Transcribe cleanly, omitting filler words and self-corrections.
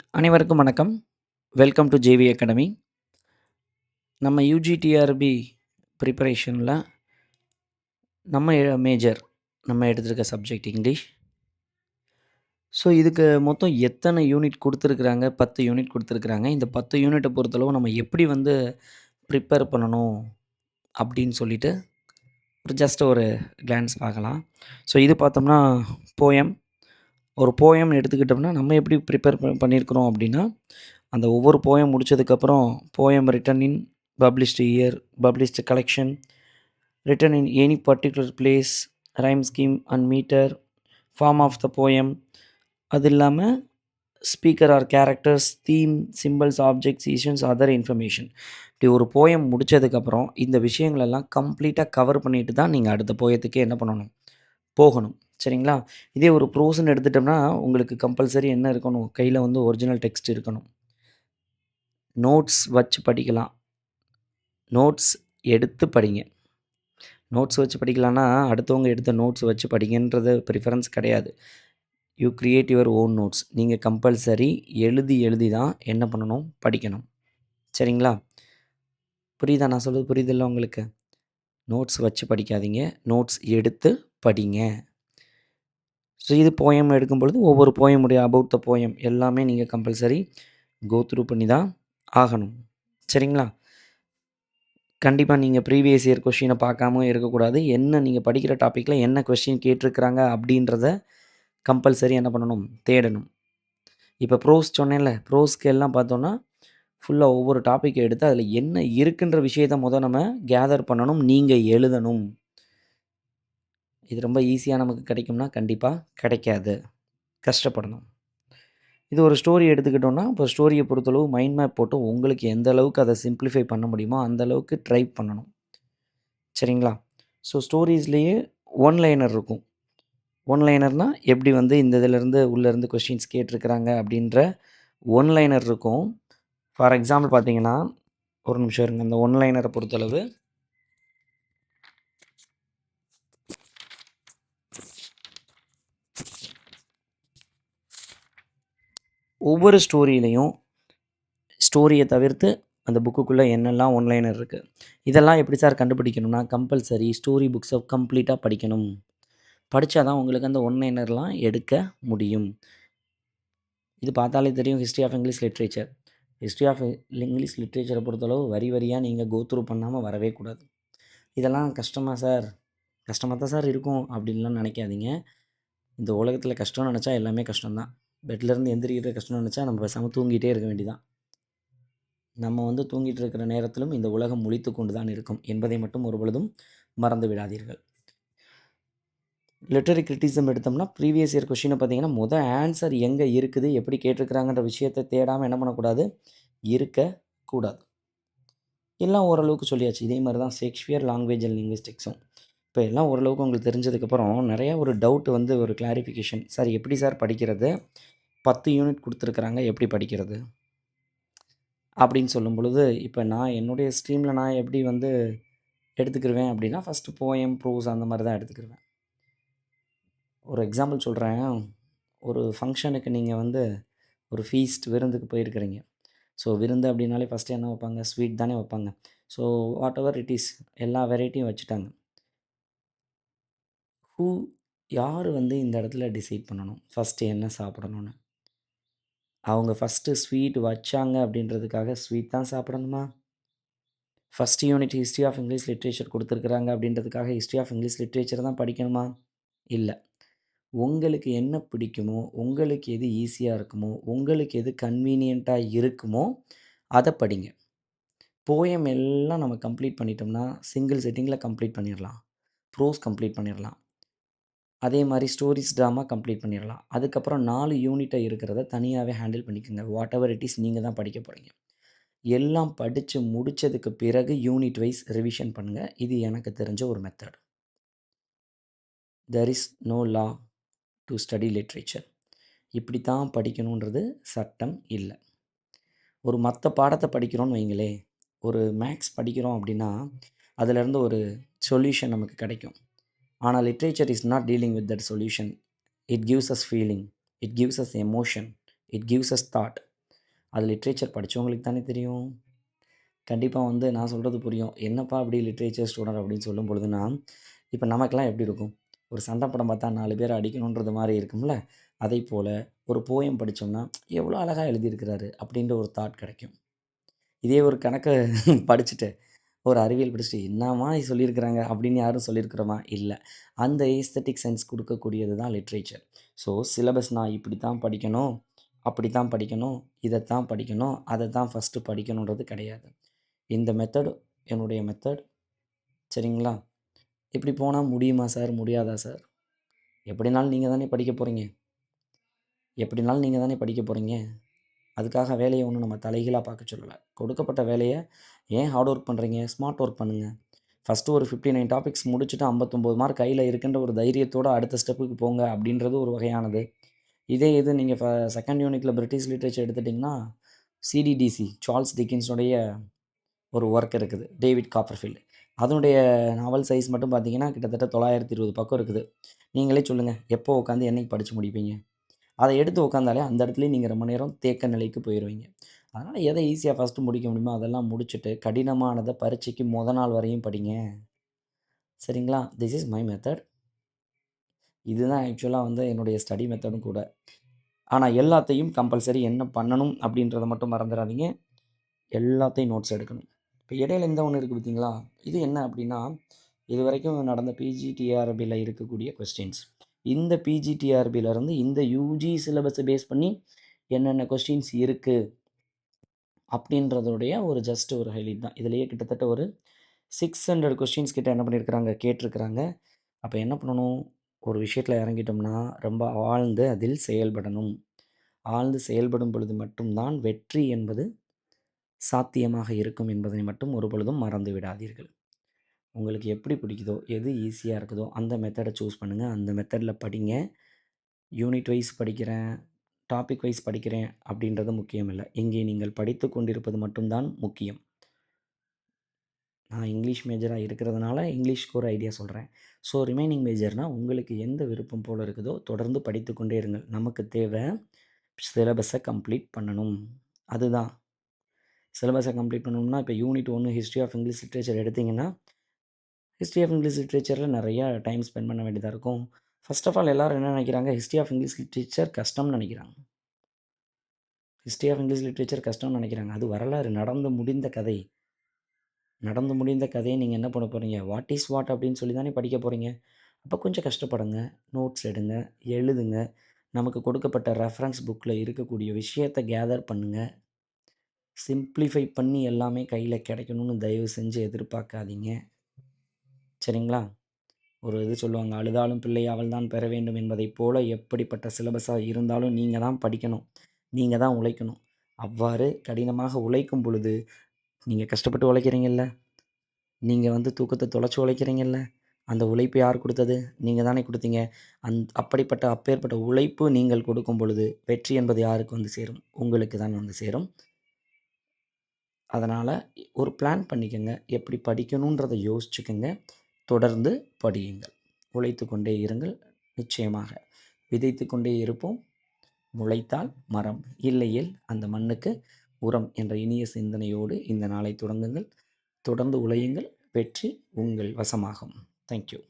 அனைவருக்கும் வணக்கம். Welcome to JV academy. நம்ம யுஜிடிஆர்பி ப்ரிப்பரேஷனில் நம்ம மேஜர் நம்ம எடுத்திருக்க சப்ஜெக்ட் இங்கிலீஷ். ஸோ இதுக்கு மொத்தம் எத்தனை யூனிட் கொடுத்துருக்குறாங்க? 10 யூனிட் கொடுத்துருக்குறாங்க. இந்த 10 யூனிட்டை பொறுத்தளவு நம்ம எப்படி வந்து ப்ரிப்பேர் பண்ணணும் அப்படின்னு சொல்லிட்டு ஜஸ்ட் ஒரு கிளான்ஸ் பார்க்கலாம். ஸோ இது பார்த்தோம்னா போயம். ஒரு போயம்னு எடுத்துக்கிட்டோம்னா நம்ம எப்படி ப்ரிப்பேர் பண்ணியிருக்கிறோம் அப்படின்னா, அந்த ஒவ்வொரு போயம் முடிச்சதுக்கப்புறம் poem written in published year, published collection, written in any particular place, rhyme scheme and meter, form of the poem, அது இல்லாமல் speaker or characters, theme, symbols, objects, emotions, other information. இப்படி ஒரு poem முடித்ததுக்கப்புறம் இந்த விஷயங்களெல்லாம் கம்ப்ளீட்டாக cover பண்ணிட்டு தான் நீங்கள் அடுத்த போயத்துக்கே என்ன பண்ணணும், போகணும். சரிங்களா? இதே ஒரு ப்ரோஸ்ன்னு எடுத்துட்டோம்னா உங்களுக்கு கம்பல்சரி என்ன இருக்கணும், கையில் வந்து ஒரிஜினல் டெக்ஸ்ட் இருக்கணும். நோட்ஸ் வச்சு படிக்கலாம். நோட்ஸ் எடுத்து படிங்க. நோட்ஸ் வச்சு படிக்கலான்னா அடுத்தவங்க எடுத்த நோட்ஸ் வச்சு படிங்கன்றது ப்ரிஃபரன்ஸ் கிடையாது. You create your own notes. நீங்கள் கம்பல்சரி எழுதி தான் என்ன பண்ணணும், படிக்கணும். சரிங்களா? புரியுதா நான் சொல்கிறது? புரியுதில்ல உங்களுக்கு? நோட்ஸ் வச்சு படிக்காதீங்க. நோட்ஸ் எடுத்து படிங்க. ஸோ இது போயம் எடுக்கும்பொழுது ஒவ்வொரு போயமுடைய அபவுட் த போயம் எல்லாமே நீங்கள் கம்பல்சரி கோ த்ரூ பண்ணி தான் ஆகணும். சரிங்களா? கண்டிப்பாக நீங்கள் ப்ரீவியஸ் இயர் கொஷினை பார்க்காம இருக்கக்கூடாது. என்ன நீங்கள் படிக்கிற டாப்பிக்கில் என்ன கொஸ்டின் கேட்டிருக்கிறாங்க அப்படின்றத கம்பல்சரி என்ன பண்ணணும், தேடணும். இப்போ ப்ரோஸ் சொன்னேன்ல, ப்ரோஸ்க்கு எல்லாம் பார்த்தோன்னா ஃபுல்லாக ஒவ்வொரு டாப்பிக்கை எடுத்து அதில் என்ன இருக்குன்ற விஷயத்த நம்ம கேதர் பண்ணணும். நீங்கள் எழுதணும். இது ரொம்ப ஈஸியாக நமக்கு கிடைக்கும்னா கண்டிப்பாக கிடைக்காது. கஷ்டப்படணும். இது ஒரு ஸ்டோரி எடுத்துக்கிட்டோம்னா, இப்போ ஸ்டோரியை பொறுத்தளவு மைண்ட் மேப் போட்டு உங்களுக்கு எந்த அளவுக்கு அதை சிம்பிளிஃபை பண்ண முடியுமோ அந்த அளவுக்கு ட்ரை பண்ணணும். சரிங்களா? ஸோ ஸ்டோரீஸ்லேயே ஒன் லைனர் இருக்கும். ஒன் லைனர்னால் எப்படி வந்து இந்த இதிலேருந்து உள்ளேருந்து கொஸ்டின்ஸ் கேட்டிருக்கிறாங்க அப்படின்ற ஒன் லைனர் இருக்கும். ஃபார் எக்ஸாம்பிள் பார்த்தீங்கன்னா, ஒரு நிமிஷம் இருங்க. இந்த ஒன் லைனரை பொறுத்தளவு ஒவ்வொரு ஸ்டோரியிலையும் ஸ்டோரியை தவிர்த்து அந்த புக்குக்குள்ளே என்னெல்லாம் ஒன் லைனர் இருக்குது, இதெல்லாம் எப்படி சார் கண்டுபிடிக்கணும்னா கம்பல்சரி ஸ்டோரி புக்ஸை கம்ப்ளீட்டாக படிக்கணும். படித்தா தான் உங்களுக்கு அந்த ஒன் லைனர்லாம் எடுக்க முடியும். இது பார்த்தாலே தெரியும் history of English literature. History of English லிட்ரேச்சரை பொறுத்தளவு வரி வரியாக நீங்கள் கோ த்ரூ பண்ணாமல் வரவே கூடாது. இதெல்லாம் கஷ்டமா சார்? கஷ்டமாக தான் சார் இருக்கும் அப்படின்லாம் நினைக்காதீங்க. இந்த உலகத்தில் கஷ்டம்னு நினச்சா எல்லாமே கஷ்டம்தான். பெட்லேருந்து எந்திரிக்கிறது கஷ்டம்னு நினச்சா நம்ம பேசாமல் தூங்கிட்டே இருக்க வேண்டியதான். நம்ம வந்து தூங்கிட்டு இருக்கிற நேரத்திலும் இந்த உலகம் முழித்து கொண்டு தான் இருக்கும் என்பதை மட்டும் ஒருபொழுதும் மறந்து விடாதீர்கள். லிட்டரரி கிரிட்டிசிசம் எடுத்தோம்னா ப்ரீவியஸ் இயர் கொஷினை பார்த்தீங்கன்னா ஆன்சர் எங்கே இருக்குது, எப்படி கேட்டிருக்கிறாங்கன்ற விஷயத்தை தேடாமல் என்ன பண்ணக்கூடாது, இருக்கக்கூடாது. எல்லாம் ஓரளவுக்கு சொல்லியாச்சு. இதே மாதிரி தான் ஷேக்ஸ்பியர் லாங்குவேஜ் அண்ட் லிங்குவிஸ்டிக்ஸும். இப்போ எல்லாம் ஓரளவுக்கு உங்களுக்கு தெரிஞ்சதுக்கப்புறம் நிறையா ஒரு டவுட் வந்து ஒரு கிளாரிஃபிகேஷன். சார் எப்படி சார் படிக்கிறது? 10 யூனிட் கொடுத்துருக்குறாங்க, எப்படி படிக்கிறது? அப்படின்னு சொல்லும் பொழுது இப்போ நான் என்னுடைய ஸ்ட்ரீமில் நான் எப்படி வந்து எடுத்துக்கிருவேன் அப்படின்னா ஃபஸ்ட்டு போயம், ப்ரோஸ் அந்த மாதிரி தான் எடுத்துக்கிருவேன். ஒரு எக்ஸாம்பிள் சொல்கிறேன். ஒரு ஃபங்க்ஷனுக்கு நீங்கள் வந்து ஒரு ஃபீஸ்ட் விருந்துக்கு போயிருக்கிறீங்க. ஸோ விருந்து அப்படின்னாலே ஃபஸ்ட்டு என்ன வைப்பாங்க, ஸ்வீட் தானே வைப்பாங்க. So what ever it is எல்லா வெரைட்டியும் வச்சுட்டாங்க. ஹூ யார் வந்து இந்த இடத்துல டிசைட் பண்ணணும் ஃபஸ்ட்டு என்ன சாப்பிடணும்னு? அவங்க ஃபஸ்ட்டு ஸ்வீட் வச்சாங்க அப்படின்றதுக்காக ஸ்வீட் தான் சாப்பிடணுமா? First unit history of English literature கொடுத்துருக்குறாங்க அப்படின்றதுக்காக ஹிஸ்ட்ரி ஆஃப் இங்கிலீஷ் லிட்ரேச்சர் தான் படிக்கணுமா? இல்லை. உங்களுக்கு என்ன பிடிக்குமோ, உங்களுக்கு எது ஈஸியாக இருக்குமோ, உங்களுக்கு எது கன்வீனியண்ட்டாக இருக்குமோ அதை படிங்க. போயம் எல்லாம் நம்ம கம்ப்ளீட் பண்ணிட்டோம்னா சிங்கிள் சிட்டிங்கில் கம்ப்ளீட் பண்ணிடலாம். ப்ரோஸ் கம்ப்ளீட் பண்ணிடலாம். அதே மாதிரி ஸ்டோரிஸ், ட்ராமா கம்ப்ளீட் பண்ணிடலாம். அதுக்கப்புறம் 4 யூனிட்டாக இருக்கிறத தனியாகவே ஹேண்டில் பண்ணிக்கோங்க. வாட் எவர் இட் இஸ் நீங்கள் தான் படிக்க போகிறீங்க. எல்லாம் படித்து முடித்ததுக்கு பிறகு யூனிட் வைஸ் ரிவிஷன் பண்ணுங்கள். இது எனக்கு தெரிஞ்ச ஒரு method. There is no law to study literature. இப்படி தான் படிக்கணுன்றது சட்டம் இல்லை. ஒரு மற்ற பாடத்தை படிக்கிறோன்னு வைங்களே, ஒரு மேக்ஸ் படிக்கிறோம் அப்படின்னா அதிலேருந்து ஒரு சொல்யூஷன் நமக்கு கிடைக்கும். ஆனால் literature is not dealing with that solution. It gives us feeling, it gives us emotion, it gives us thought. அது லிட்ரேச்சர் படித்தவங்களுக்கு தானே தெரியும். கண்டிப்பாக வந்து நான் சொல்கிறது புரியும். என்னப்பா அப்படி லிட்ரேச்சர் ஸ்டூடெண்ட் அப்படின்னு சொல்லும் பொழுதுனா, இப்போ நமக்கெல்லாம் எப்படி இருக்கும்? ஒரு சண்டை படம் பார்த்தா 4 பேரை அடிக்கணுன்றது மாதிரி இருக்கும்ல. அதை போல் ஒரு போயம் படித்தோம்னா எவ்வளோ அழகாக எழுதியிருக்கிறாரு அப்படின்ற ஒரு தாட் கிடைக்கும். இதே ஒரு கணக்கை படிச்சுட்டு ஒரு அறிவியல் படிச்சுட்டு என்னம்மா சொல்லியிருக்கிறாங்க அப்படின்னு யாரும் சொல்லியிருக்கிறோமா? இல்லை. அந்த ஏஸ்தட்டிக் சென்ஸ் கொடுக்கக்கூடியது தான் லிட்ரேச்சர். ஸோ சிலபஸ் நான் இப்படி தான் படிக்கணும், அப்படி தான் படிக்கணும், இதைத்தான் படிக்கணும், அதை தான் ஃபஸ்ட்டு படிக்கணுன்றது கிடையாது. இந்த மெத்தடு என்னுடைய மெத்தட். சரிங்களா? இப்படி போனால் முடியுமா சார்? முடியாதா சார்? எப்படினாலும் நீங்கள் தானே படிக்க போகிறீங்க. எப்படினாலும் நீங்கள் தானே படிக்க போகிறீங்க. அதுக்காக வேலையை ஒன்றும் நம்ம தலைகீழாக பார்க்க சொல்லலை. கொடுக்கப்பட்ட வேலையை ஏன் ஹார்ட் ஒர்க் பண்ணுறீங்க? ஸ்மார்ட் ஒர்க் பண்ணுங்கள். ஃபஸ்ட்டு ஒரு 59 டாபிக்ஸ் முடிச்சுட்டு 59 மார்க் கையில் இருக்குன்ற ஒரு தைரியத்தோடு அடுத்த ஸ்டெப்புக்கு போங்க அப்படின்றது ஒரு வகையானது. இதே இது நீங்கள் செகண்ட் யூனிட்டில் பிரிட்டிஷ் லிட்ரேச்சர் எடுத்துட்டிங்கன்னா, சிடிடிசி சார்ல்ஸ் டிக்கின்ஸுடைய ஒரு ஒர்க் இருக்குது, டேவிட் காப்பர்ஃபீல்டு. அதனுடைய நாவல் சைஸ் மட்டும் பார்த்தீங்கன்னா கிட்டத்தட்ட 920 பக்கம் இருக்குது. நீங்களே சொல்லுங்கள், எப்போ உட்காந்து என்னைக்கு படித்து முடிப்பீங்க? அதை எடுத்து உட்காந்தாலே அந்த இடத்துலயே நீங்கள் ரொம்ப நேரம் தேக்க நிலைக்கு போயிடுவீங்க. அதனால் எதை ஈஸியாக ஃபஸ்ட்டு முடிக்க முடியுமோ அதெல்லாம் முடிச்சுட்டு கடினமானதை பரீட்சைக்கு நாள் வரையும் படிங்க. சரிங்களா? This is my method. இதுதான் ஆக்சுவலாக வந்து என்னுடைய ஸ்டடி மெத்தடும் கூட. ஆனால் எல்லாத்தையும் கம்பல்சரி என்ன பண்ணணும் அப்படின்றத மட்டும் மறந்துடாதீங்க. எல்லாத்தையும் நோட்ஸ் எடுக்கணும். இப்போ இடையில இந்த ஒன்று இருக்குது பார்த்தீங்களா? இது என்ன அப்படின்னா, இதுவரைக்கும் நடந்த பிஜிடிஆர்பியில் இருக்கக்கூடிய கொஸ்டின்ஸ். இந்த பிஜிடிஆர்பியிலேருந்து இந்த யூஜி சிலபஸை பேஸ் பண்ணி என்னென்ன கொஸ்டின்ஸ் இருக்குது அப்படின்றதுடைய ஒரு ஜஸ்ட் ஒரு ஹைலைட் தான். இதுலேயே கிட்டத்தட்ட ஒரு 600 கொஸ்டின்ஸ் கிட்ட என்ன பண்ணியிருக்கிறாங்க, கேட்டிருக்கிறாங்க. அப்போ என்ன பண்ணணும்? ஒரு விஷயத்தில் இறங்கிட்டோம்னா ரொம்ப ஆழ்ந்து அதில் செயல்படணும். ஆழ்ந்து செயல்படும் பொழுது மட்டும்தான் வெற்றி என்பது சாத்தியமாக இருக்கும் என்பதை மட்டும் ஒரு பொழுதும் மறந்து விடாதீர்கள். உங்களுக்கு எப்படி பிடிக்குதோ, எது ஈஸியாக இருக்குதோ அந்த மெத்தடை சூஸ் பண்ணுங்கள். அந்த மெத்தடில் படிங்க. யூனிட் வைஸ் படிக்கிறேன், டாபிக் வைஸ் படிக்கிறேன் அப்படின்றது முக்கியம் இல்லை. இங்கே நீங்கள் படித்து கொண்டிருப்பது மட்டும்தான் முக்கியம். நான் இங்கிலீஷ் மேஜராக இருக்கிறதுனால இங்கிலீஷ்க்கு ஒரு ஐடியா சொல்கிறேன். ஸோ ரிமைனிங் மேஜர்னால் உங்களுக்கு எந்த விருப்பம் போல் இருக்குதோ தொடர்ந்து படித்து கொண்டே இருங்கள். நமக்கு தேவை சிலபஸை கம்ப்ளீட் பண்ணணும். அதுதான் சிலபஸை கம்ப்ளீட் பண்ணணும்னா இப்போ unit 1 history of English literature எடுத்திங்கன்னா, ஹிஸ்ட்ரி ஆஃப் இங்கிலீஷ் லிட்ரேச்சரில் நிறையா டைம் ஸ்பெண்ட் பண்ண வேண்டியதாக இருக்கும். ஃபர்ஸ்ட் ஆஃப் ஆல் எல்லோரும் என்ன நினைக்கிறாங்க? ஹிஸ்ட்ரி ஆஃப் இங்கிலீஷ் லிட்ரேச்சர் கஷ்டம்னு நினைக்கிறாங்க. ஹிஸ்ட்ரி ஆஃப் இங்கிலீஷ் லிட்ரேச்சர் கஷ்டம்னு நினைக்கிறாங்க. அது வரலாறு, நடந்து முடிந்த கதை. நடந்து முடிந்த கதையை நீங்கள் என்ன பண்ண போகிறீங்க? வாட் இஸ் வாட் அப்படின்னு சொல்லி தானே படிக்க போகிறீங்க. அப்போ கொஞ்சம் கஷ்டப்படுங்க, நோட்ஸ் எடுங்க, எழுதுங்க. நமக்கு கொடுக்கப்பட்ட ரெஃபரன்ஸ் புக்கில் இருக்கக்கூடிய விஷயத்தை கேதர் பண்ணுங்கள். சிம்ப்ளிஃபை பண்ணி எல்லாமே கையில் கிடைக்கணும்னு தயவு செஞ்சு எதிர்பார்க்காதீங்க. சரிங்களா? ஒரு இது சொல்லுவாங்க, அழுதாலும் பிள்ளை அவள் தான் பெற வேண்டும் என்பதைப் போல எப்படிப்பட்ட சிலபஸாக இருந்தாலும் நீங்கள் தான் படிக்கணும். நீங்கள் தான் உழைக்கணும். அவ்வாறு கடினமாக உழைக்கும் பொழுது, நீங்கள் கஷ்டப்பட்டு உழைக்கிறீங்கல்ல, நீங்கள் வந்து தூக்கத்தை தொலைச்சி உழைக்கிறீங்கல்ல, அந்த உழைப்பு யார் கொடுத்தது? நீங்கள் தானே கொடுத்தீங்க. அப்படிப்பட்ட அப்பேற்பட்ட உழைப்பு நீங்கள் கொடுக்கும் பொழுது, வெற்றி என்பது யாருக்கு வந்து சேரும்? உங்களுக்கு தான் வந்து சேரும். அதனால் ஒரு பிளான் பண்ணிக்கங்க. எப்படி படிக்கணுன்றதை யோசிச்சுக்கங்க. தொடர்ந்து படியுங்கள். உழைத்து கொண்டே இருங்கள். நிச்சயமாக விதைத்து கொண்டே இருப்போம். முளைத்தால் மரம், இல்லையேல் அந்த மண்ணுக்கு உரம் என்ற இனிய சிந்தனையோடு இந்த நாளை தொடங்குங்கள். தொடர்ந்து உழையுங்கள். வெற்றி உங்கள் வசமாகும். தேங்க்யூ.